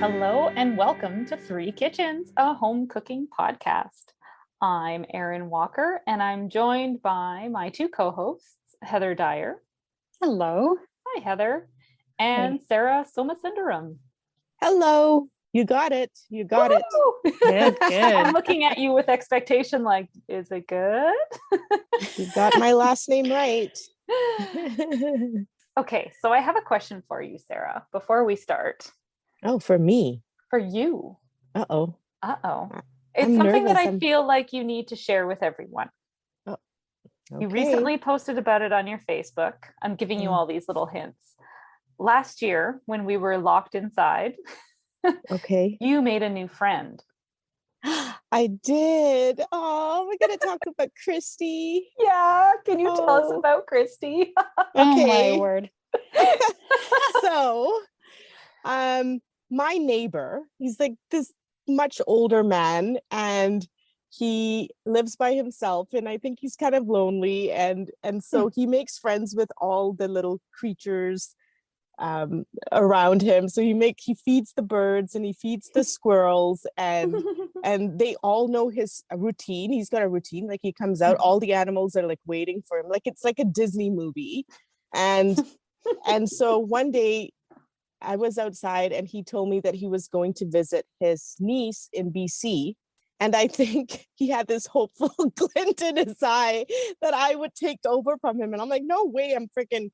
Hello and welcome to Three Kitchens, a home cooking podcast. I'm Erin Walker and I'm joined by my two co-hosts, Heather Dyer. Hello. Hi, Heather. And Sarah Somasundaram. Hello. You got it. You got it. Good, good. I'm looking at you with expectation like, is it good? You got my last name right. Okay, so I have a question for you, Sarah, before we start. Oh, for me. For you. Uh-oh. It's I'm something that nervous. I feel like you need to share with everyone. Oh, You okay. recently posted about it on your Facebook. I'm giving you all these little hints. Last year, when we were locked inside, Okay. you made a new friend. I did. Oh, we're going to talk about Christy. Yeah, can you tell us Oh. about Christy? Oh my word. So, my neighbor, he's like this much older man and he lives by himself and I think he's kind of lonely and so he makes friends with all the little creatures around him. So he feeds the birds and he feeds the squirrels and they all know his routine. He's got a routine, like he comes out, all the animals are like waiting for him, like it's like a Disney movie. And so one day I was outside and he told me that he was going to visit his niece in BC. And I think he had this hopeful glint in his eye that I would take over from him. And I'm like, no way, I'm freaking,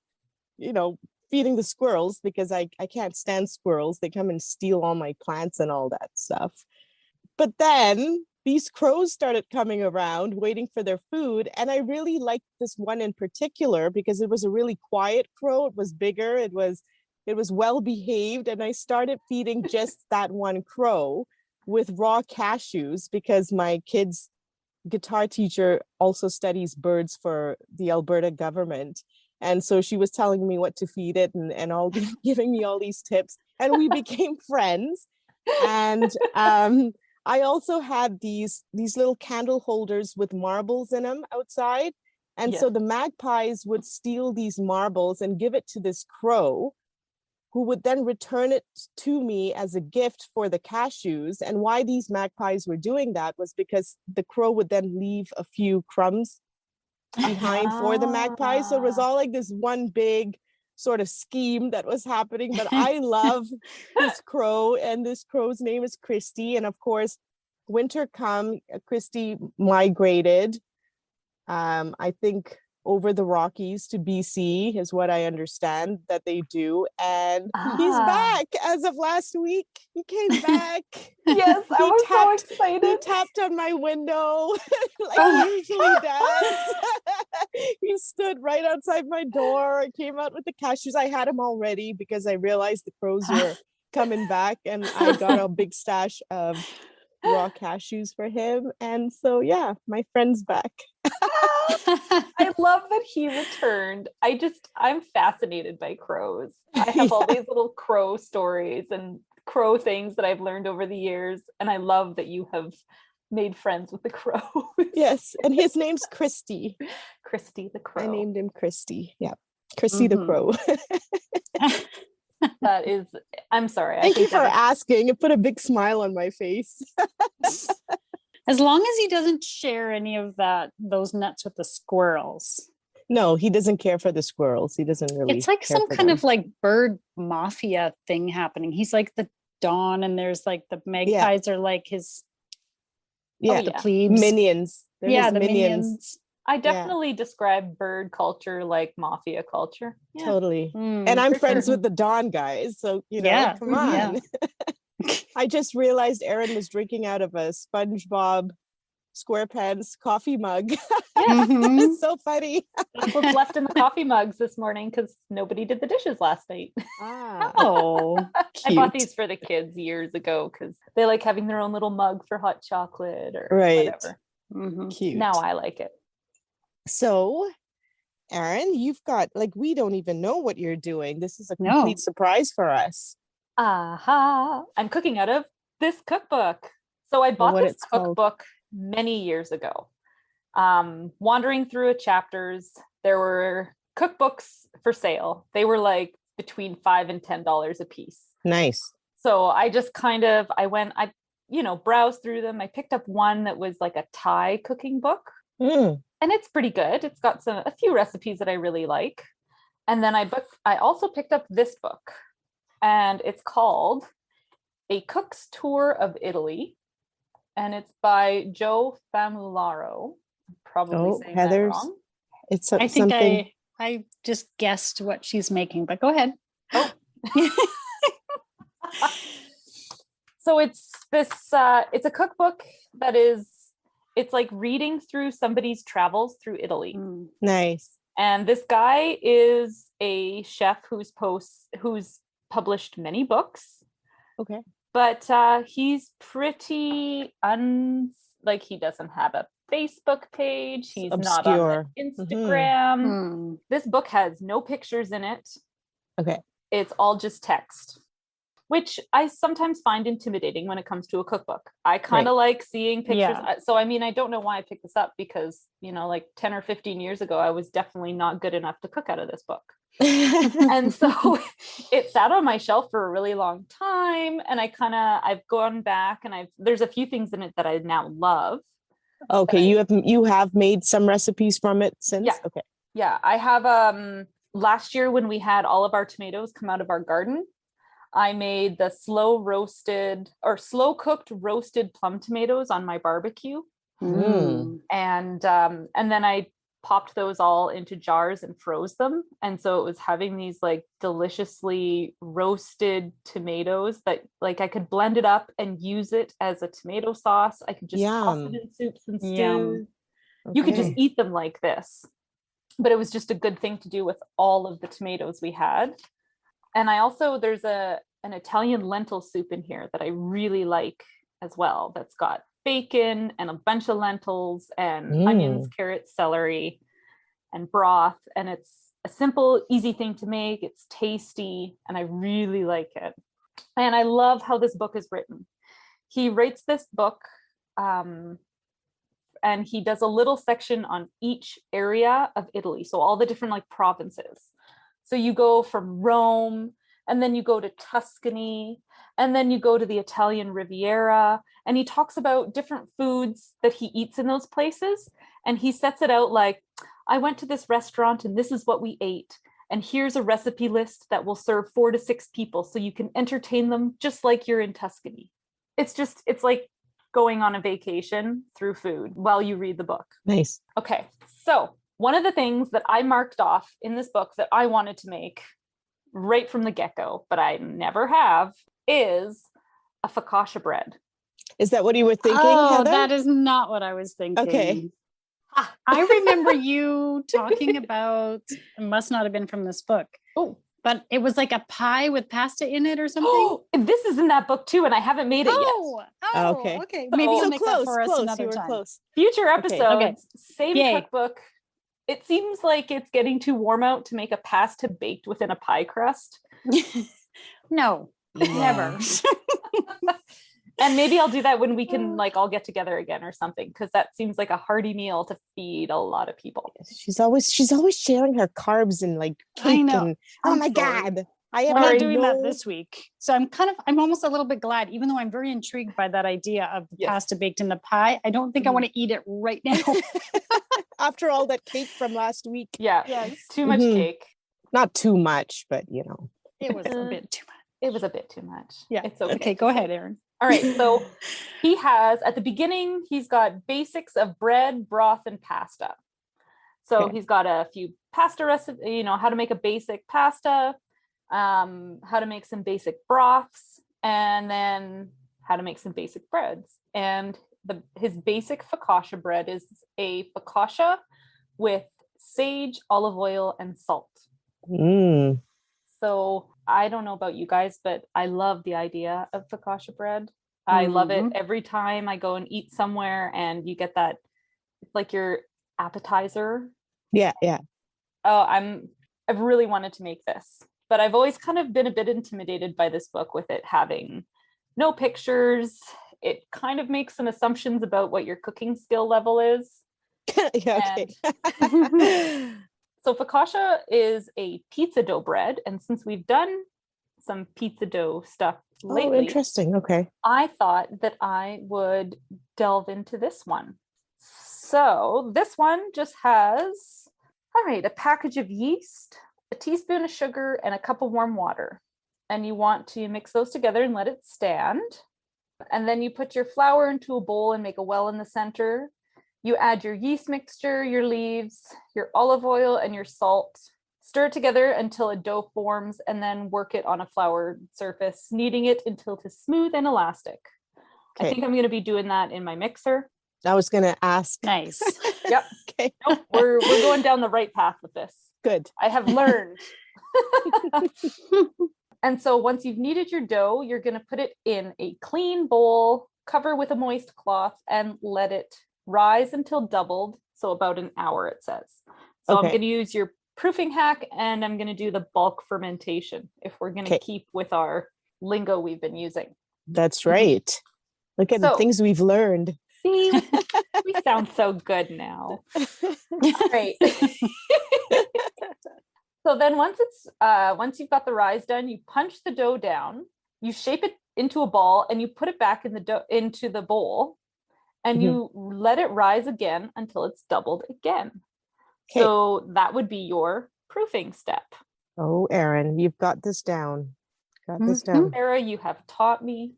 feeding the squirrels because I can't stand squirrels. They come and steal all my plants and all that stuff. But then these crows started coming around waiting for their food. And I really liked this one in particular because it was a really quiet crow. It was bigger. It was well behaved. And I started feeding just that one crow with raw cashews because my kid's guitar teacher also studies birds for the Alberta government. And so she was telling me what to feed it and all giving me all these tips. And we became friends. And I also had these little candle holders with marbles in them outside. And so the magpies would steal these marbles and give it to this crow, who would then return it to me as a gift for the cashews. And why these magpies were doing that was because the crow would then leave a few crumbs behind for the magpies. So it was all like this one big sort of scheme that was happening. But I love this crow, and this crow's name is Christy. And of course, winter come, Christy migrated, I think, over the Rockies to BC is what I understand that they do. And he's back as of last week. He came back. Yes, I was so excited. He tapped on my window like he usually does. He stood right outside my door. I came out with the cashews. I had him already because I realized the crows were coming back, and I got a big stash of raw cashews for him. And so, yeah, my friend's back. I love that he returned. I'm fascinated by crows. I have all these little crow stories and crow things that I've learned over the years. And I love that you have made friends with the crows. Yes. And his name's Christy. Christy the crow. I named him Christy. Yeah. Christy the crow. That is, I'm sorry. Thank you for asking. It put a big smile on my face. As long as he doesn't share any of those nuts with the squirrels. No, he doesn't care for the squirrels. He doesn't really. It's like some kind of like bird mafia thing happening. He's like the Don, and there's like the magpies are like his. Yeah, the plebes. Minions. They're the minions. I definitely describe bird culture like mafia culture. Yeah. Totally. And I'm friends with the Don guys. So, come on. Yeah. I just realized Erin was drinking out of a SpongeBob SquarePants coffee mug. It's so funny. That's what's left in the coffee mugs this morning because nobody did the dishes last night. Oh, I bought these for the kids years ago because they like having their own little mug for hot chocolate or whatever. Cute. Now I like it. So, Erin, you've got, we don't even know what you're doing. This is a complete surprise for us. I'm cooking out of this cookbook. So I bought this cookbook many years ago. Wandering through a chapters, there were cookbooks for sale. They were like between $5 and $10 a piece. Nice. So I just browsed through them. I picked up one that was like a Thai cooking book, and it's pretty good. It's got a few recipes that I really like. And then I also picked up this book, and it's called A Cook's Tour of Italy, and it's by Joe Famularo. I'm probably saying that wrong. It's I think something... I just guessed what she's making, but go ahead. Oh. So it's this it's a cookbook that it's like reading through somebody's travels through Italy. Nice. And this guy is a chef who's published many books. Okay. But he's pretty he doesn't have a Facebook page. He's obscure. Not on Instagram. This book has no pictures in it. Okay. It's all just text, which I sometimes find intimidating when it comes to a cookbook. I kind of like seeing pictures. Yeah. So, I mean, I don't know why I picked this up because, 10 or 15 years ago, I was definitely not good enough to cook out of this book. And so it sat on my shelf for a really long time. And I've gone back and there's a few things in it that I now love. Okay. You have made some recipes from it since? Yeah. Okay. Yeah. I have, last year when we had all of our tomatoes come out of our garden, I made the slow cooked roasted plum tomatoes on my barbecue. And then I popped those all into jars and froze them. And so it was having these like deliciously roasted tomatoes that like I could blend it up and use it as a tomato sauce. I could just toss it in soups and stews. Okay. You could just eat them like this. But it was just a good thing to do with all of the tomatoes we had. And there's an Italian lentil soup in here that I really like as well. That's got bacon and a bunch of lentils and onions, carrots, celery, and broth. And it's a simple, easy thing to make. It's tasty, and I really like it. And I love how this book is written. He writes this book, and he does a little section on each area of Italy. So all the different like provinces. So you go from Rome, and then you go to Tuscany, and then you go to the Italian Riviera, and he talks about different foods that he eats in those places. And he sets it out like, I went to this restaurant and this is what we ate. And here's a recipe list that will serve 4 to 6 people so you can entertain them just like you're in Tuscany. It's like going on a vacation through food while you read the book. Nice. Okay. So one of the things that I marked off in this book that I wanted to make right from the get-go, but I never have, is a focaccia bread. Is that what you were thinking, Heather? That is not what I was thinking. Okay. I remember you talking about, it must not have been from this book. Oh, but it was like a pie with pasta in it or something. Oh, this is in that book too, and I haven't made it yet. Oh, okay. Okay. Maybe you'll make that for us another time. Close. Future episodes, okay. Same cookbook. It seems like it's getting too warm out to make a pasta baked within a pie crust. No, never. And maybe I'll do that when we can all get together again or something, because that seems like a hearty meal to feed a lot of people. She's always sharing her carbs and cake. I know. And, oh my God. We're not doing that this week. So I'm almost a little bit glad, even though I'm very intrigued by that idea of the pasta baked in the pie. I don't think I want to eat it right now. After all that cake from last week. Yeah. Yes. Too much cake. Not too much, but It was a bit too much. It was a bit too much. Yeah. It's okay. Okay, go ahead, Erin. All right. So he has, at the beginning, he's got basics of bread, broth, and pasta. So he's got a few pasta recipes, how to make a basic pasta, how to make some basic broths, and then how to make some basic breads. And his basic focaccia bread is a focaccia with sage, olive oil, and salt. So I don't know about you guys, but I love the idea of focaccia bread. I love it every time I go and eat somewhere and you get that, it's like your appetizer. Yeah. Oh, I've really wanted to make this, but I've always kind of been a bit intimidated by this book with it having no pictures. It kind of makes some assumptions about what your cooking skill level is. Yeah, okay. So focaccia is a pizza dough bread. And since we've done some pizza dough stuff Oh, lately, interesting. Okay. I thought that I would delve into this one. So this one just has, all right, a package of yeast, a teaspoon of sugar, and a cup of warm water. And you want to mix those together and let it stand. And then you put your flour into a bowl and make a well in the center. You add your yeast mixture, your leaves, your olive oil, and your salt. Stir it together until a dough forms, and then work it on a floured surface, kneading it until it is smooth and elastic. Okay. I think I'm going to be doing that in my mixer. I was going to ask. Nice. Yep. Okay. Nope, we're going down the right path with this. Good. I have learned. And so once you've kneaded your dough, you're going to put it in a clean bowl, cover with a moist cloth, and let it rise until doubled. So about an hour, it says. So I'm going to use your proofing hack, and I'm going to do the bulk fermentation if we're going to keep with our lingo we've been using. That's right. Look at the things we've learned. See, we sound so good now. All right. So then once you've got the rise done, you punch the dough down, you shape it into a ball, and you put it back into the bowl, and you let it rise again until it's doubled again. Okay. So that would be your proofing step. Oh, Erin, you've got this down. Got this down. Sarah, you have taught me.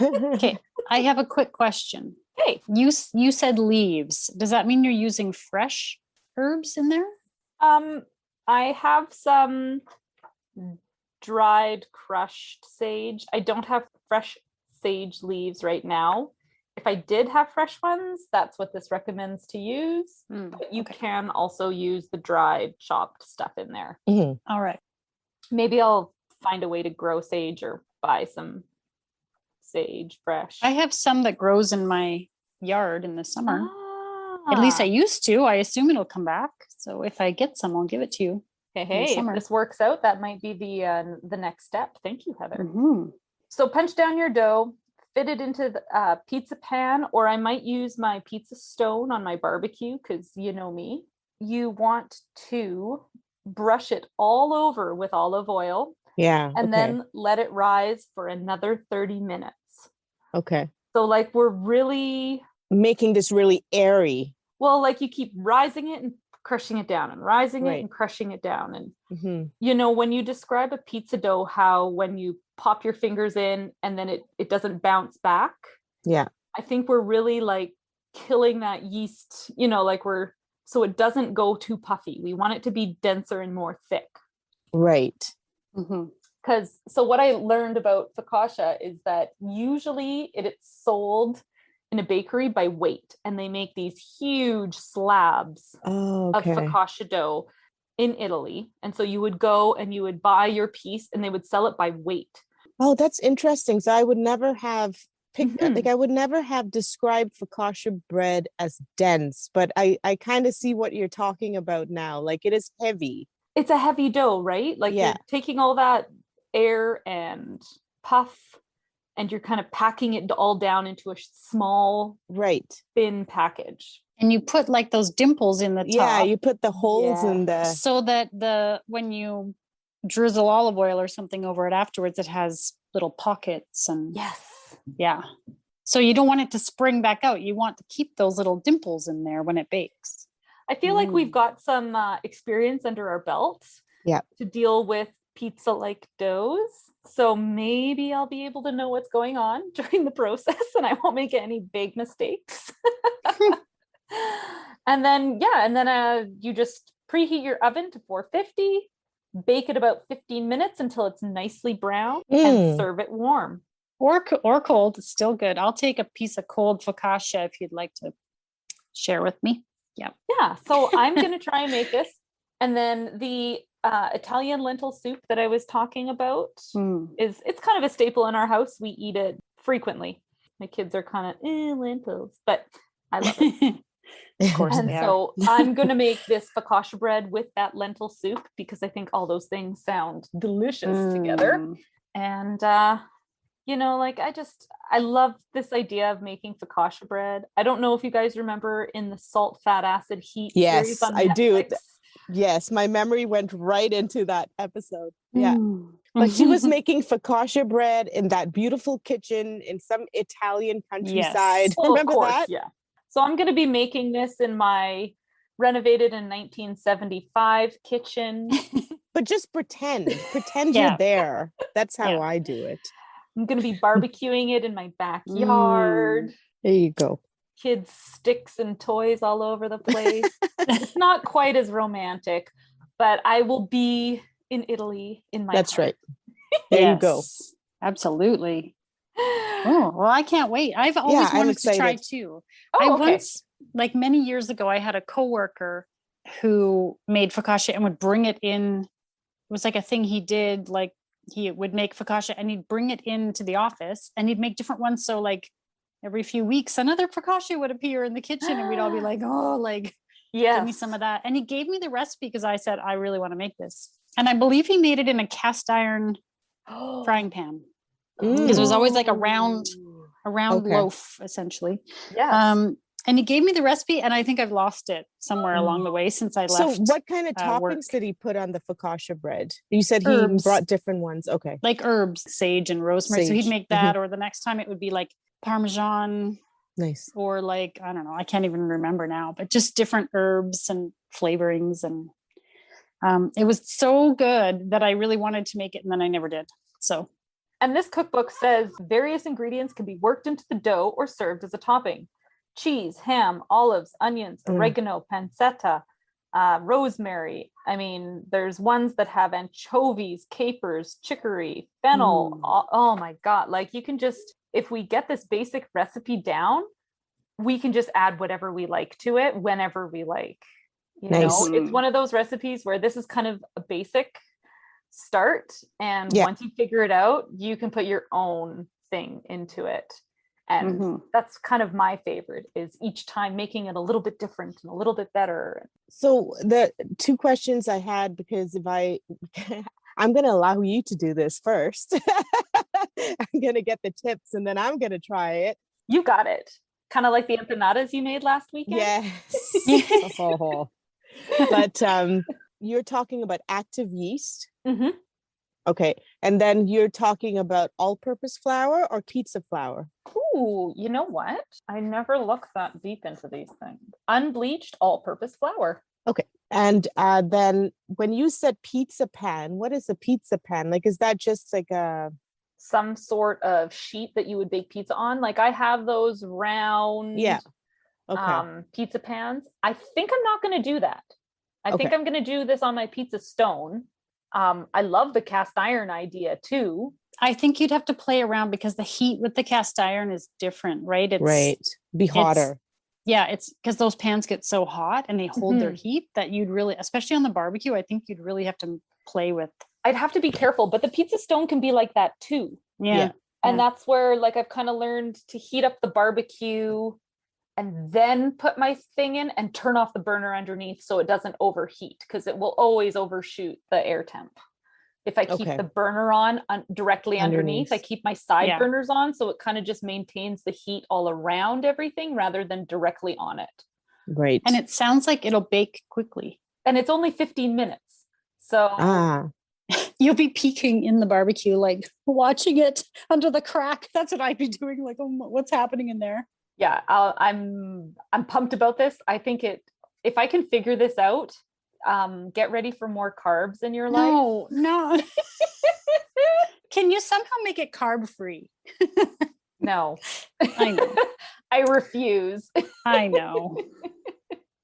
Okay, I have a quick question. Hey, you said leaves. Does that mean you're using fresh herbs in there? I have some dried crushed sage. I don't have fresh sage leaves right now. If I did have fresh ones, that's what this recommends to use. But you can also use the dried chopped stuff in there. All right. Maybe I'll find a way to grow sage or buy some sage fresh. I have some that grows in my yard in the summer. At least I used to. I assume it'll come back. So if I get some, I'll give it to you. Hey, if this works out, that might be the next step. Thank you, Heather. So punch down your dough, fit it into the pizza pan, or I might use my pizza stone on my barbecue because you know me. You want to brush it all over with olive oil. Yeah. And then let it rise for another 30 minutes. Okay. So like we're really making this really airy. Well, like you keep rising it and crushing it down and rising it and crushing it down. And, you know, when you describe a pizza dough, how when you pop your fingers in and then it doesn't bounce back. Yeah. I think we're really like killing that yeast, you know, like so it doesn't go too puffy. We want it to be denser and more thick. Right. Because so what I learned about focaccia is that usually it's sold in a bakery by weight, and they make these huge slabs of focaccia dough in Italy. And so you would go and you would buy your piece and they would sell it by weight. Oh, that's interesting. So I would never have I would never have described focaccia bread as dense, but I kind of see what you're talking about now. Like it is heavy. It's a heavy dough, right? Like you're taking all that air and puff and you're kind of packing it all down into a small, thin package. And you put like those dimples in the top. Yeah, you put the holes in the... So that when you drizzle olive oil or something over it afterwards, it has little pockets and... Yes. Yeah. So you don't want it to spring back out. You want to keep those little dimples in there when it bakes. I feel like we've got some experience under our belts to deal with pizza-like doughs. So maybe I'll be able to know what's going on during the process and I won't make any big mistakes. And then you just preheat your oven to 450, bake it about 15 minutes until it's nicely brown and serve it warm. Or cold, it's still good. I'll take a piece of cold focaccia if you'd like to share with me. Yeah. So I'm going to try and make this. And then the Italian lentil soup that I was talking about it's kind of a staple in our house. We eat it frequently. My kids are kind of lentils, but I love it. Of course. And so I'm going to make this focaccia bread with that lentil soup because I think all those things sound delicious together. And you know, like I love this idea of making focaccia bread. I don't know if you guys remember in the Salt, Fat, Acid, Heat series on Netflix. I do. Yes, my memory went right into that episode. Yeah. But she was making focaccia bread in that beautiful kitchen in some Italian countryside. Yes. Well, of Remember course, that? yeah. So I'm going to be making this in my renovated in 1975 kitchen. But just pretend Yeah. you're there. That's how Yeah. I do it. I'm going to be barbecuing it in my backyard. There you go. Kids' sticks and toys all over the place. It's not quite as romantic, but I will be in Italy in my That's heart. right. There you go. Yes, absolutely. Oh, well, I can't wait. I've always I'm wanted to try excited. too. Oh, I okay. once, like many years ago, I had a coworker who made focaccia and would bring it in. It was like a thing he did, like he would make focaccia and he'd bring it into the office and he'd make different ones. So like every few weeks, another focaccia would appear in the kitchen and we'd all be like, oh, like, give me some of that. And he gave me the recipe because I said, I really want to make this. And I believe he made it in a cast iron frying pan. Because it was always like a round loaf, essentially. Yes. And he gave me the recipe, and I think I've lost it somewhere along the way since I left. So what kind of toppings work. did he put on the focaccia bread? You said Herbs. He brought different ones. Okay. Like herbs, sage and rosemary. So he'd Sage. make that, or the next time it would be like Parmesan. Nice. Or like, I don't know, I can't even remember now, but just different herbs and flavorings. And it was so good that I really wanted to make it, and then I never did. So. And this cookbook says various ingredients can be worked into the dough or served as a topping. Cheese, ham, olives, onions, oregano, pancetta, rosemary. I mean, there's ones that have anchovies, capers, chicory, fennel. Oh my God. Like you can just, if we get this basic recipe down, we can just add whatever we like to it whenever we like. You know, it's one of those recipes where this is kind of a basic start. And once you figure it out, you can put your own thing into it. And that's kind of my favorite, is each time making it a little bit different and a little bit better. So the two questions I had, because if I'm going to allow you to do this first. I'm going to get the tips and then I'm going to try it. You got it. Kind of like the empanadas you made last weekend. Yes. But you're talking about active yeast. Okay. And then you're talking about all-purpose flour or pizza flour? Ooh, you know what? I never looked that deep into these things. Unbleached all-purpose flour. Okay. And then when you said pizza pan, what is a pizza pan? Like, is that just like some sort of sheet that you would bake pizza on? Like I have those round pizza pans. I think I'm not going to do that. I think I'm going to do this on my pizza stone. I love the cast iron idea too. I think you'd have to play around because the heat with the cast iron is different, right? Be hotter. It's because those pans get so hot and they hold their heat that you'd really, especially on the barbecue, I think you'd really have to play with. I'd have to be careful, but the pizza stone can be like that too. Yeah. And that's where like I've kind of learned to heat up the barbecue and then put my thing in and turn off the burner underneath so it doesn't overheat, because it will always overshoot the air temp. If I keep the burner on directly underneath, I keep my side burners on, so it kind of just maintains the heat all around everything rather than directly on it. Right. And it sounds like it'll bake quickly. And it's only 15 minutes. So you'll be peeking in the barbecue, like watching it under the crack. That's what I'd be doing. Like, oh, what's happening in there? Yeah, I'm pumped about this. I think if I can figure this out, get ready for more carbs in your life. No. Can you somehow make it carb free? No. I know. I refuse. I know.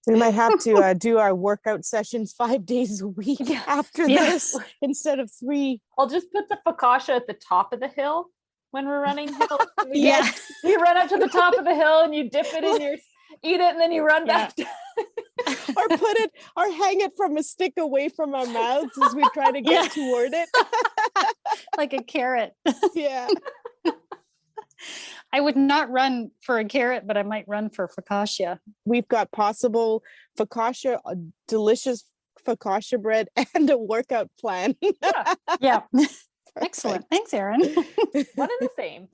We might have to do our workout sessions 5 days a week after this instead of 3. I'll just put the focaccia at the top of the hill when we're running hills. Yes. You run up to the top of the hill and you dip it in your, eat it, and then you run back down. Or put it, or hang it from a stick away from our mouths as we try to get toward it. Like a carrot. Yeah. I would not run for a carrot, but I might run for focaccia. We've got possible focaccia, delicious focaccia bread, and a workout plan. Yeah. Excellent. Thanks, Erin. One and the same.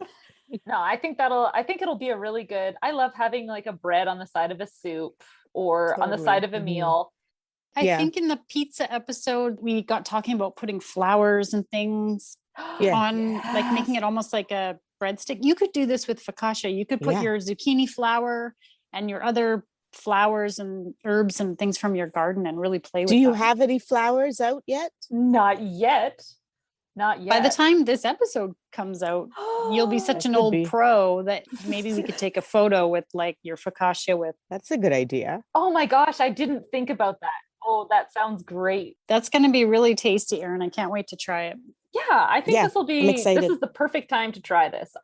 No, I think it'll be a really good. I love having like a bread on the side of a soup or on the side of a meal. I Yeah. think in the pizza episode, we got talking about putting flowers and things Yeah. on, like making it almost like a breadstick. You could do this with focaccia. You could put Yeah. your zucchini flower and your other flowers and herbs and things from your garden and really play with Do you them. have any flowers out yet? Not yet. Not yet. By the time this episode comes out, you'll be such That an could old be. pro that maybe we could take a photo with like your focaccia with. That's a good idea. Oh my gosh, I didn't think about that. Oh, that sounds great. That's going to be really tasty, Erin. I can't wait to try it. Yeah, I think Yeah, this will I'm be, excited. this is the perfect time to try this.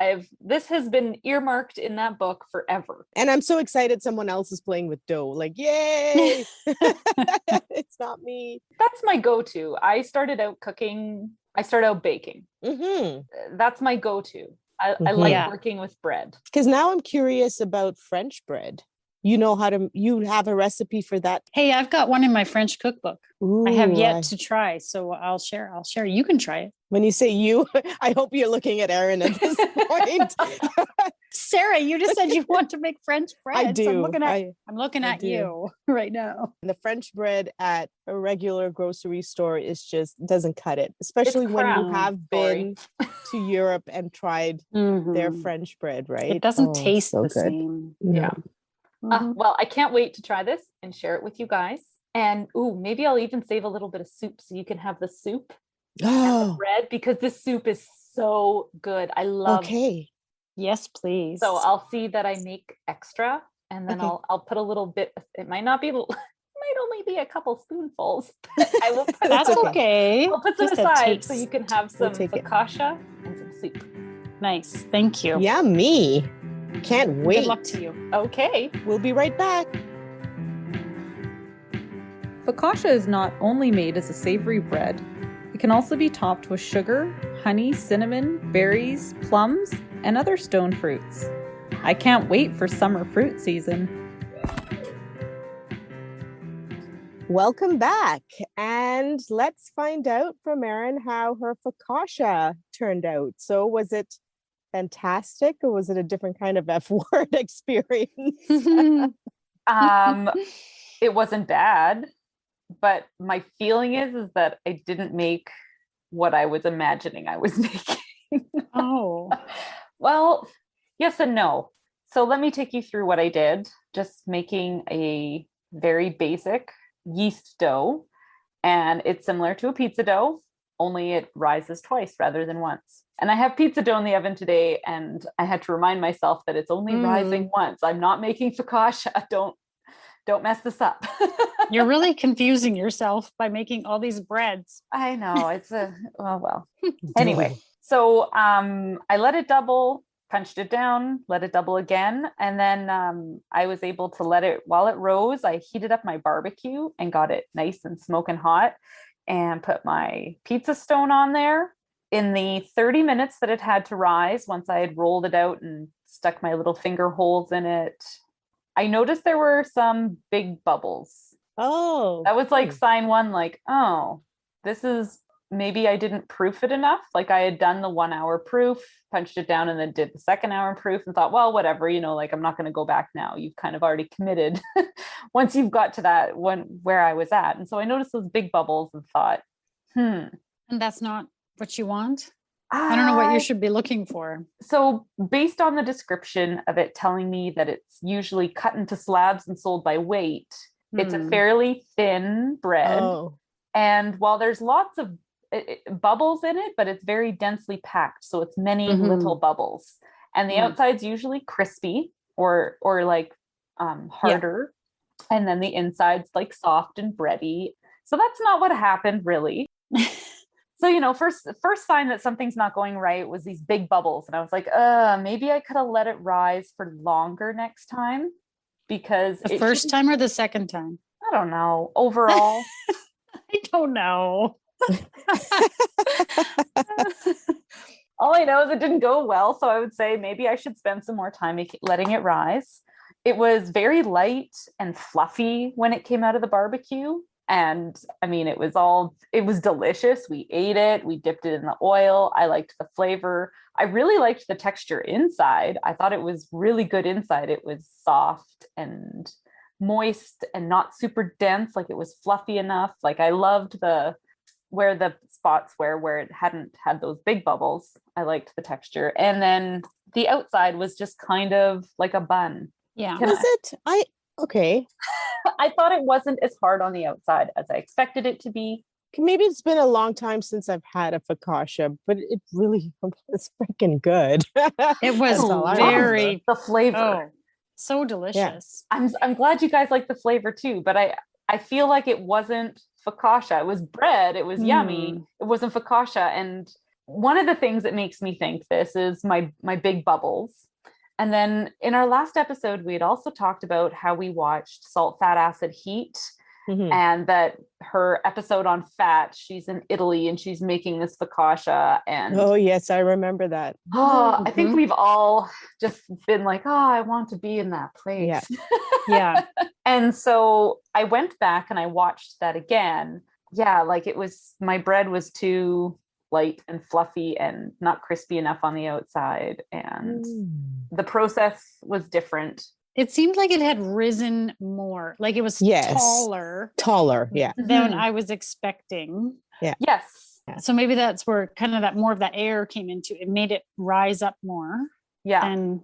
This has been earmarked in that book forever. And I'm so excited someone else is playing with dough. Like, yay! It's not me. That's my go-to. I started out baking. That's my go-to. I like Yeah. working with bread. Because now I'm curious about French bread. You have a recipe for that? Hey, I've got one in my French cookbook. I have Ooh, yet to try, so I'll share. You can try it. When you say you, I hope you're looking at Erin at this point. Sarah, you just said you want to make French bread. I do. So I'm looking I at do. you right now. The French bread at a regular grocery store doesn't cut it, especially when you crap. have been to Europe and tried their French bread, right? It doesn't Oh, taste so the good. same. Yeah. Well, I can't wait to try this and share it with you guys. And maybe I'll even save a little bit of soup so you can have the soup and the bread, because this soup is so good. I love Okay. Yes, please. So I'll see that I make extra, and then Okay. I'll put a little bit. It might not be. It might only be a couple spoonfuls. I will put That's some, okay. I'll put some Just a aside so taste. you can have some take it. focaccia and some soup. Nice. Thank you. Yummy. Can't wait. Good luck to you. Okay. We'll be right back. Focaccia is not only made as a savory bread, it can also be topped with sugar, honey, cinnamon, berries, plums, and other stone fruits. I can't wait for summer fruit season. Welcome back. And let's find out from Erin how her focaccia turned out. So was it fantastic, or was it a different kind of F word experience? It wasn't bad, but my feeling is that I didn't make what I was imagining I was making. Oh. Well, yes and no. So let me take you through what I did. Just making a very basic yeast dough, and it's similar to a pizza dough, only it rises twice rather than once. And I have pizza dough in the oven today, and I had to remind myself that it's only rising once. I'm not making focaccia. Don't mess this up. You're really confusing yourself by making all these breads. I know, it's well. Anyway, so I let it double, punched it down, let it double again, and then I was able to let it, while it rose, I heated up my barbecue and got it nice and smoking hot, and put my pizza stone on there. In the 30 minutes that it had to rise, once I had rolled it out and stuck my little finger holes in it, I noticed there were some big bubbles. Oh. That was like sign one, like, oh, this is, maybe I didn't proof it enough. Like I had done the 1 hour proof, punched it down, and then did the second hour proof and thought, well, whatever, like I'm not going to go back now. You've kind of already committed once you've got to that where I was at. And so I noticed those big bubbles and thought, And that's not what you want? I don't know what you should be looking for. So based on the description of it telling me that it's usually cut into slabs and sold by weight, it's a fairly thin bread. Oh. And while there's lots of bubbles in it, but it's very densely packed. So it's many little bubbles. And the outside's usually crispy or like harder. Yeah. And then the inside's like soft and bready. So that's not what happened really. So, first sign that something's not going right was these big bubbles. And I was like, maybe I could have let it rise for longer next time, because the first time or the second time? I don't know. Overall. I don't know. All I know is it didn't go well. So I would say maybe I should spend some more time letting it rise. It was very light and fluffy when it came out of the barbecue. And I mean, it was delicious. We ate it. We dipped it in the oil. I liked the flavor. I really liked the texture inside. I thought it was really good inside. It was soft and moist and not super dense. Like it was fluffy enough. Like I loved where the spots where it hadn't had those big bubbles. I liked the texture. And then the outside was just kind of like a bun. Yeah. Was it? Okay. I thought it wasn't as hard on the outside as I expected it to be. Maybe it's been a long time since I've had a focaccia, but it really was freaking good. It was That's all I very remember. The flavor. Oh, so delicious. I'm glad you guys like the flavor too, but I feel like it wasn't focaccia. It was bread. It was yummy. It wasn't focaccia. And one of the things that makes me think this is my big bubbles. And then in our last episode, we had also talked about how we watched Salt, Fat, Acid, Heat. And that her episode on fat, she's in Italy and she's making this focaccia. And oh yes, I remember that. I think we've all just been like, oh, I want to be in that place. Yeah. And so I went back and I watched that again. Yeah, like my bread was too light and fluffy and not crispy enough on the outside. And the process was different. It seemed like it had risen more. Like it was taller. Yeah. Than I was expecting. Yeah. Yes. So maybe that's where kind of that more of that air came into it. It made it rise up more. Yeah. And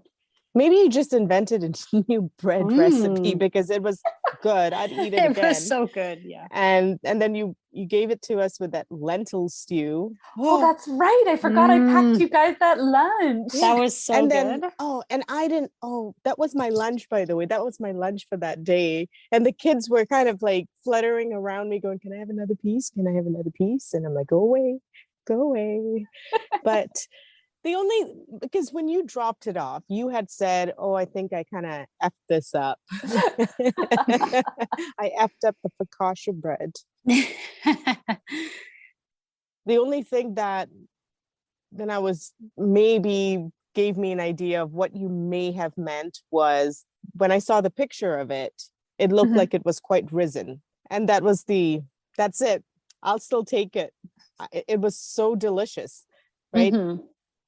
maybe you just invented a new bread recipe because it was good. I'd eat it again. It was so good. Yeah. And then you gave it to us with that lentil stew. Oh, that's right. I forgot I packed you guys that lunch. That was so and then, good. That was my lunch, by the way. That was my lunch for that day. And the kids were kind of like fluttering around me going, can I have another piece? Can I have another piece? And I'm like, go away. But because when you dropped it off, you had said, oh, I think I kind of effed this up. I effed up the focaccia bread. The only thing that then I was maybe gave me an idea of what you may have meant was when I saw the picture of it, it looked like it was quite risen. And that's it. I'll still take it. It was so delicious, right?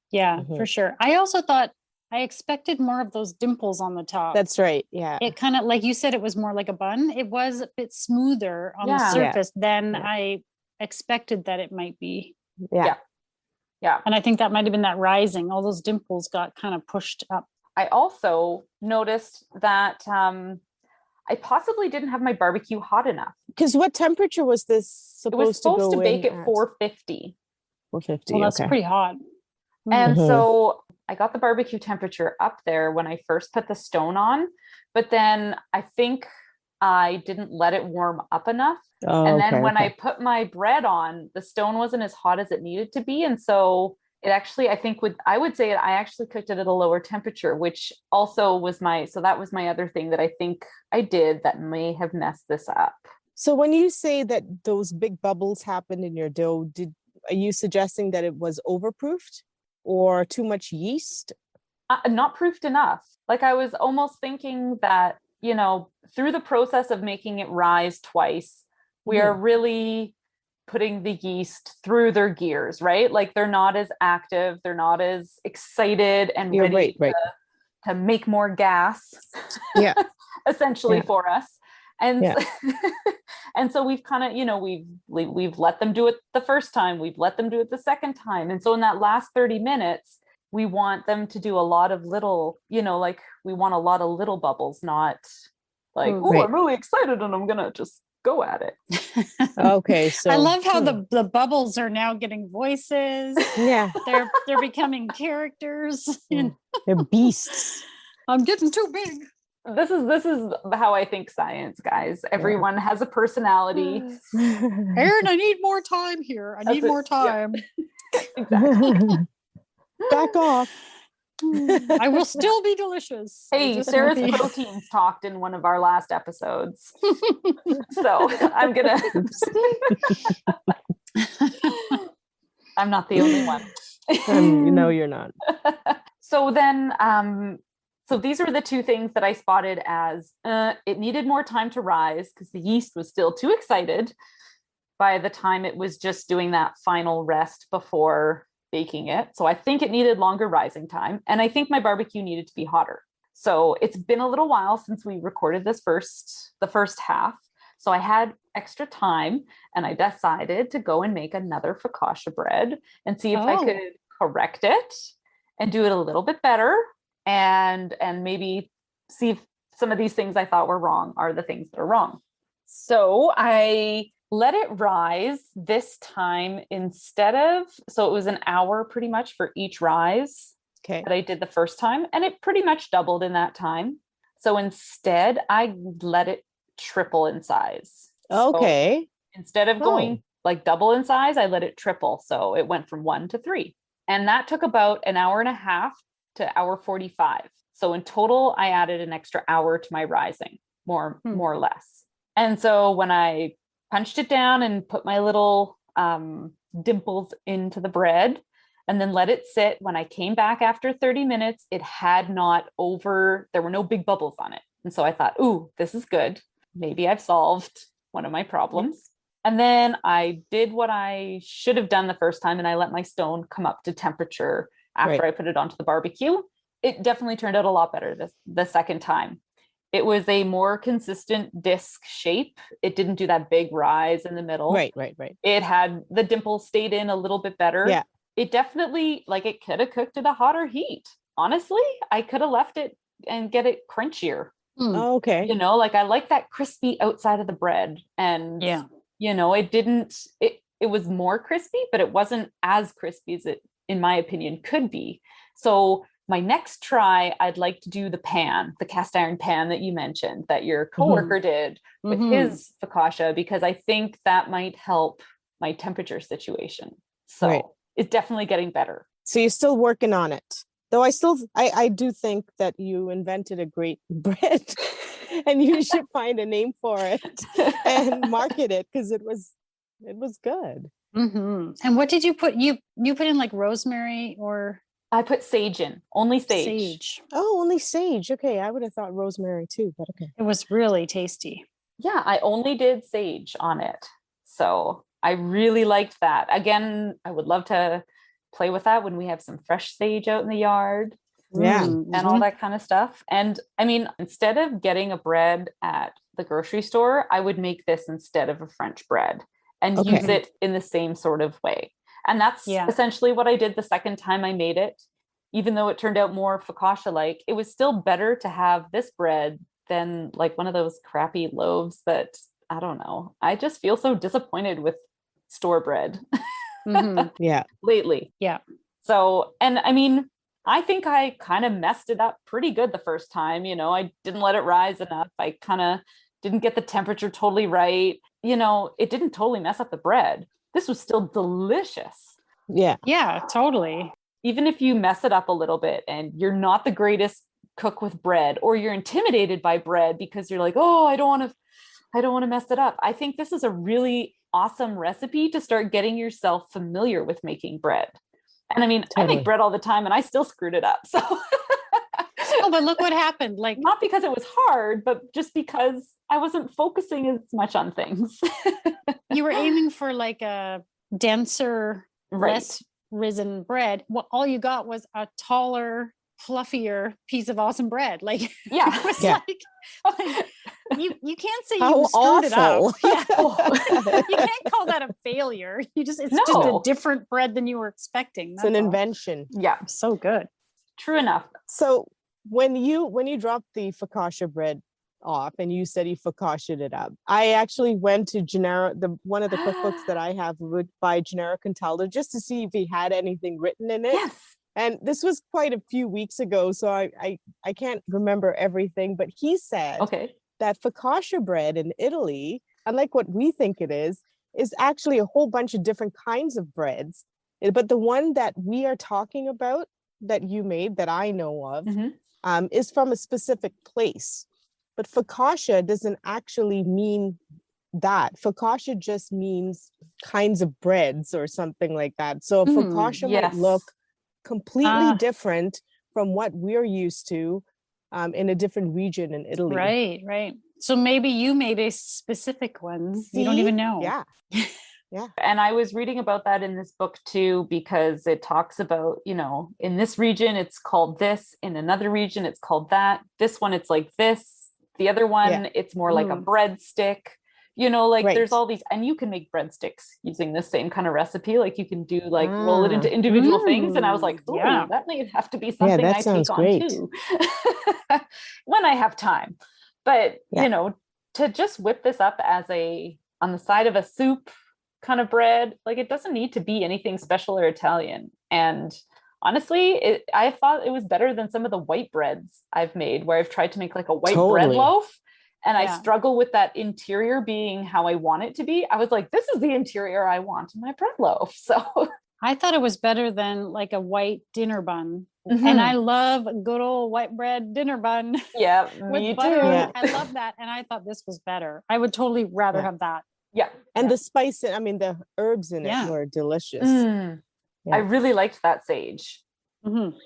Yeah, for sure. I also thought I expected more of those dimples on the top. That's right. Yeah. It kind of, like you said, it was more like a bun. It was a bit smoother on the surface than I expected that it might be. Yeah. And I think that might have been that rising. All those dimples got kind of pushed up. I also noticed that I possibly didn't have my barbecue hot enough. Because what temperature was this supposed to go in? It was supposed to bake at 450. 450. Well, that's pretty hot. And so I got the barbecue temperature up there when I first put the stone on, but then I think I didn't let it warm up enough. And then when I put my bread on, the stone wasn't as hot as it needed to be. And so it actually, I would say I actually cooked it at a lower temperature, which also was that was my other thing that I think I did that may have messed this up. So when you say that those big bubbles happened in your dough, are you suggesting that it was overproofed or too much yeast? Not proofed enough. Like I was almost thinking that, through the process of making it rise twice, we are really putting the yeast through their gears, right? Like they're not as active, they're not as excited and ready to make more gas, essentially for us. And and so we've kind of, we've let them do it the first time, we've let them do it the second time. And so in that last 30 minutes, we want them to do a lot of little, like we want a lot of little bubbles, not like, I'm really excited and I'm going to just go at it. Okay. So I love how the bubbles are now getting voices. Yeah. They're becoming characters. They're beasts. I'm getting too big. This is how I think science, guys. Everyone has a personality. Erin, I need more time here. I need more time. Yeah. Exactly. Back off. I will still be delicious. Hey, Sarah's proteins talked in one of our last episodes. So I'm gonna I'm not the only one. No, you're not. So then so these are the two things that I spotted as it needed more time to rise because the yeast was still too excited by the time it was just doing that final rest before baking it. So I think it needed longer rising time. And I think my barbecue needed to be hotter. So it's been a little while since we recorded the first half. So I had extra time and I decided to go and make another focaccia bread and see if I could correct it and do it a little bit better, and maybe see if some of these things I thought were wrong are the things that are wrong. So I let it rise this time so it was an hour pretty much for each rise that I did the first time, and it pretty much doubled in that time. So instead I let it triple in size. Okay. So instead of going like double in size, I let it triple. So it went from 1 to 3. And that took about an hour and a half to hour 45. So in total, I added an extra hour to my rising, more or less. And so when I punched it down and put my little dimples into the bread and then let it sit, when I came back after 30 minutes, it had not there were no big bubbles on it. And so I thought, ooh, this is good. Maybe I've solved one of my problems. And then I did what I should have done the first time, and I let my stone come up to temperature after I put it onto the barbecue. It definitely turned out a lot better the second time. It was a more consistent disc shape. It didn't do that big rise in the middle. Right. It had the dimples stayed in a little bit better. Yeah. It definitely, like, it could have cooked at a hotter heat. Honestly, I could have left it and get it crunchier. Okay. You know, like I like that crispy outside of the bread, and you know, it was more crispy, but it wasn't as crispy as it, in my opinion, could be. So my next try, I'd like to do the cast iron pan that you mentioned that your coworker did with his focaccia, because I think that might help my temperature situation. So it's definitely getting better. So you're still working on it. Though I do think that you invented a great bread and you should find a name for it and market it, because it was good. And what did you put? You put in like rosemary, or? I put sage in, only sage. Oh, only sage. Okay. I would have thought rosemary too, but okay. It was really tasty. Yeah, I only did sage on it. So I really liked that. Again, I would love to play with that when we have some fresh sage out in the yard. And all that kind of stuff. And I mean, instead of getting a bread at the grocery store, I would make this instead of a French bread and use it in the same sort of way. And that's essentially what I did the second time I made it. Even though it turned out more focaccia-like, it was still better to have this bread than like one of those crappy loaves that, I don't know. I just feel so disappointed with store bread. Lately. So, and I mean, I think I kind of messed it up pretty good the first time. You know, I didn't let it rise enough. I kind of didn't get the temperature totally right. You know, it didn't totally mess up the bread. This was still delicious. Yeah, totally. Even if you mess it up a little bit and you're not the greatest cook with bread, or you're intimidated by bread because you're like, oh, I don't want to mess it up. I think this is a really awesome recipe to start getting yourself familiar with making bread. And I mean, I make bread all the time and I still screwed it up. So but look what happened. Like, not because it was hard, but just because I wasn't focusing as much on things. You were aiming for like a denser, less risen bread. Well, all you got was a taller, fluffier piece of awesome bread. Like, it was like you can't say you screwed it up. You can't call that a failure. It's just a different bread than you were expecting. It's an invention. Yeah. So good. True enough. So when you dropped the focaccia bread off and you said you focaccia'd it up, I actually went to one of the cookbooks that I have by Gennaro Contaldo, just to see if he had anything written in it. Yes. And this was quite a few weeks ago, so I can't remember everything, but he said that focaccia bread in Italy, unlike what we think it is actually a whole bunch of different kinds of breads. But the one that we are talking about that you made, that I know of, is from a specific place. But focaccia doesn't actually mean that. Focaccia just means kinds of breads or something like that. So focaccia might look completely different from what we're used to in a different region in Italy. Right. So maybe you made a specific one. You don't even know. Yeah. Yeah. And I was reading about that in this book too, because it talks about, in this region, it's called this. In another region, it's called that. This one, it's like this. The other one, it's more like a breadstick. There's all these, and you can make breadsticks using the same kind of recipe. Like you can do roll it into individual things. And I was like, oh, that might have to be something I take on too. When I have time. But, to just whip this up as on the side of a soup kind of bread, it doesn't need to be anything special or Italian. And honestly, I thought it was better than some of the white breads I've made, where I've tried to make a white bread loaf. And I struggle with that interior being how I want it to be. I was like, this is the interior I want in my bread loaf. So I thought it was better than a white dinner bun. And I love a good old white bread dinner bun. Yeah, with me butter. too. Yeah. I love that. And I thought this was better. I would totally rather have that. Yeah. And the spice, the herbs in it were delicious. Yeah. I really liked that sage.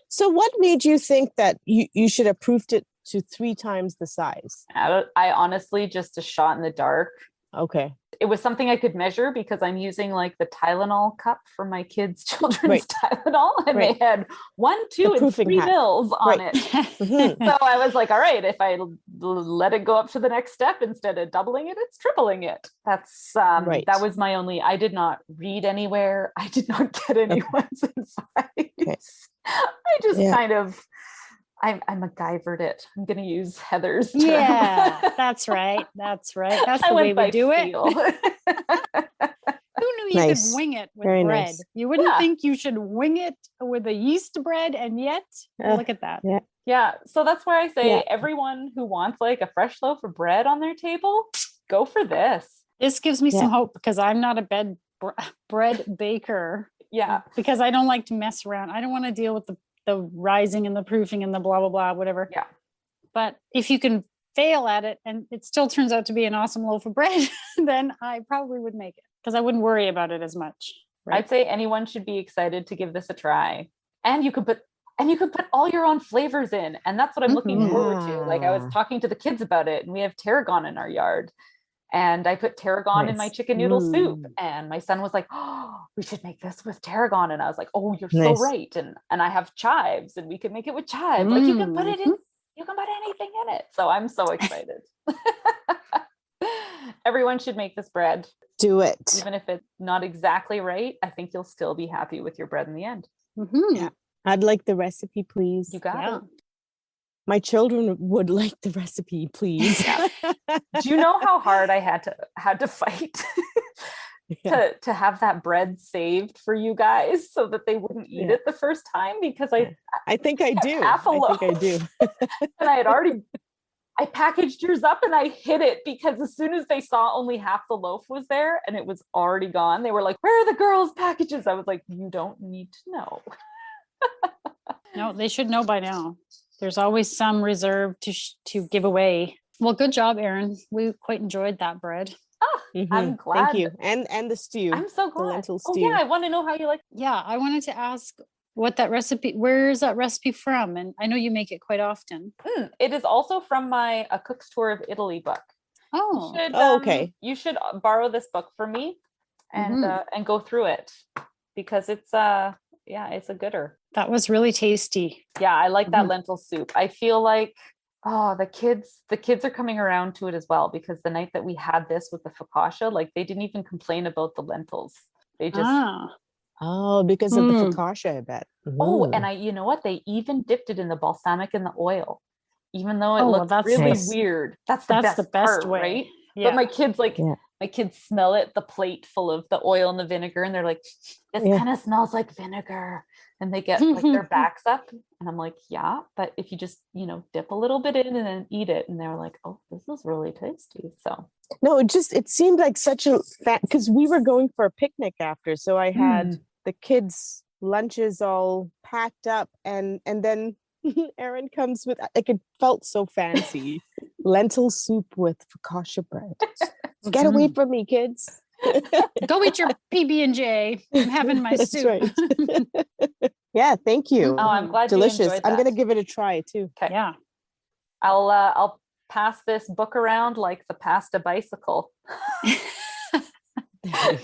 So what made you think that you should have proofed it to 3 times the size? I honestly, just a shot in the dark. Okay. It was something I could measure because I'm using the Tylenol cup for my kids' children's Tylenol. And they had 1, 2, and 3 mils on it. So I was like, all right, if I let it go up to the next step, instead of doubling it, it's tripling it. That's, that was my only, I did not read anywhere. I did not get anyone's advice. I just kind of, I MacGyvered it. I'm going to use Heather's term. Yeah, that's right. That's the way we do it. Who knew you could wing it with bread? Nice. You wouldn't think you should wing it with a yeast bread, and yet look at that. Yeah. So that's where I say everyone who wants a fresh loaf of bread on their table, go for this. This gives me some hope, because I'm not a bread baker. Yeah. Because I don't like to mess around. I don't want to deal with the rising and the proofing and the blah, blah, blah, whatever. Yeah. But if you can fail at it and it still turns out to be an awesome loaf of bread, then I probably would make it, because I wouldn't worry about it as much. Right? I'd say anyone should be excited to give this a try. And you could put all your own flavors in. And that's what I'm looking forward to. I was talking to the kids about it, and we have tarragon in our yard. And I put tarragon in my chicken noodle soup. And my son was like, oh, we should make this with tarragon. And I was like, oh, you're so right. And I have chives, and we can make it with chives. You can put it in, you can put anything in it. So I'm so excited. Everyone should make this bread. Do it. Even if it's not exactly right, I think you'll still be happy with your bread in the end. Yeah. I'd like the recipe, please. You got it. My children would like the recipe, please. Do you know how hard I had to fight to have that bread saved for you guys so that they wouldn't eat it the first time? Because I think I do. Half a loaf. I think I do. And I packaged yours up and I hid it, because as soon as they saw only half the loaf was there and it was already gone, they were like, where are the girls' packages? I was like, you don't need to know. No, they should know by now. There's always some reserved to give away. Well, good job, Erin. We quite enjoyed that bread. Oh, I'm glad. Thank you. And the stew. I'm so glad. The lentil stew. Oh yeah, I want to know how you like. Yeah, I wanted to ask what that recipe, where is that recipe from? And I know you make it quite often. It is also from my A Cook's Tour of Italy book. Oh, okay. You should borrow this book from me and go through it, because it's it's a gooder. That was really tasty. Yeah, I like that lentil soup. I feel like, the kids are coming around to it as well, because the night that we had this with the focaccia, they didn't even complain about the lentils. They just because of the focaccia, I bet. Oh, and you know what? They even dipped it in the balsamic in the oil, even though it looked really weird. That's the best part, way, right? Yeah. But my kids my kids smell it, the plate full of the oil and the vinegar, and they're like, this kind of smells like vinegar. And they get their backs up, and I'm like, yeah, but if you just, dip a little bit in and then eat it. And they were like, oh, this is really tasty. So no, it seemed like such a because we were going for a picnic after. So I had the kids' lunches all packed up, and then Erin comes with, it felt so fancy. Lentil soup with focaccia bread. Get away from me, kids. Go eat your PB&J. I'm having my soup. Right. Yeah, thank you. Oh, I'm glad delicious. You enjoyed that. I'm gonna give it a try too. Okay. Yeah. I'll pass this book around like the pasta bicycle.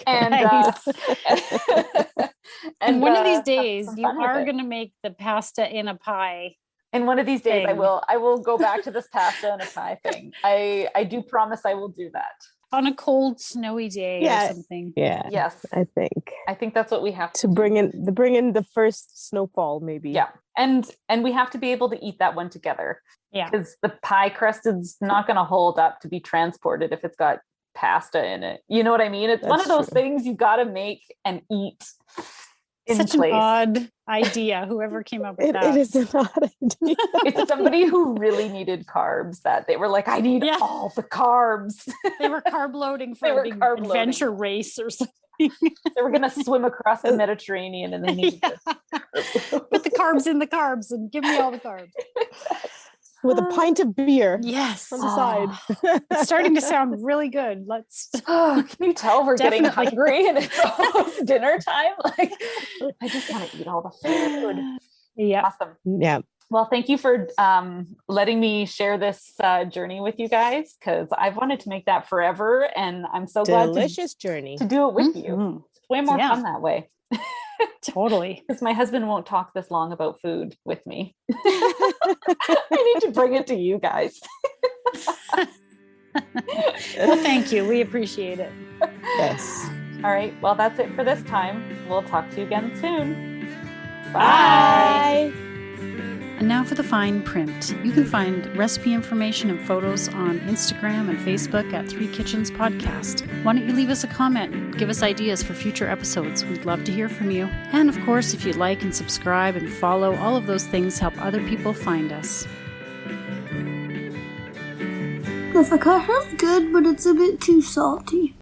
And Nice. And one of these have days, some you fun with are it. going to make the pasta in a pie. And one of these days thing. I will go back to this pasta and a pie thing. I do promise I will do that. On a cold, snowy day Yeah. or something. Yeah. Yes. I think I think that's what we have to do. bring in the first snowfall, maybe. Yeah. And we have to be able to eat that one together. Yeah. Because the pie crust is not going to hold up to be transported if it's got pasta in it. You know what I mean? It's one of That's those true. things you got to make and eat in Such place. an odd idea, whoever came up with It that. is an odd idea. It's somebody who really needed carbs that they were like, I need Yeah. all the carbs. They were carb loading They for were a big carb adventure loading. race or something. They were going to swim across the Mediterranean and they needed Yeah. Put the carbs in the carbs and give me all the carbs. With a pint of beer Yes. on the side. It's starting to sound really good. Let's. Oh, can you tell we're getting Definitely. hungry and it's almost dinner time? Like, I just want to eat all the food. Yeah. Awesome. Yeah. Well, thank you for letting me share this journey with you guys, because I've wanted to make that forever, and I'm so glad Delicious journey. to do it with you. Mhm. It's way more Yeah. fun that way. Totally. Because my husband won't talk this long about food with me. I need to bring it to you guys. Well, thank you. We appreciate it. Yes. All right. Well, that's it for this time. We'll talk to you again soon. Bye. And now for the fine print. You can find recipe information and photos on Instagram and Facebook at 3 Kitchens Podcast. Why don't you leave us a comment and give us ideas for future episodes? We'd love to hear from you. And of course, if you like and subscribe and follow, all of those things help other people find us. The focaccia is good, but it's a bit too salty.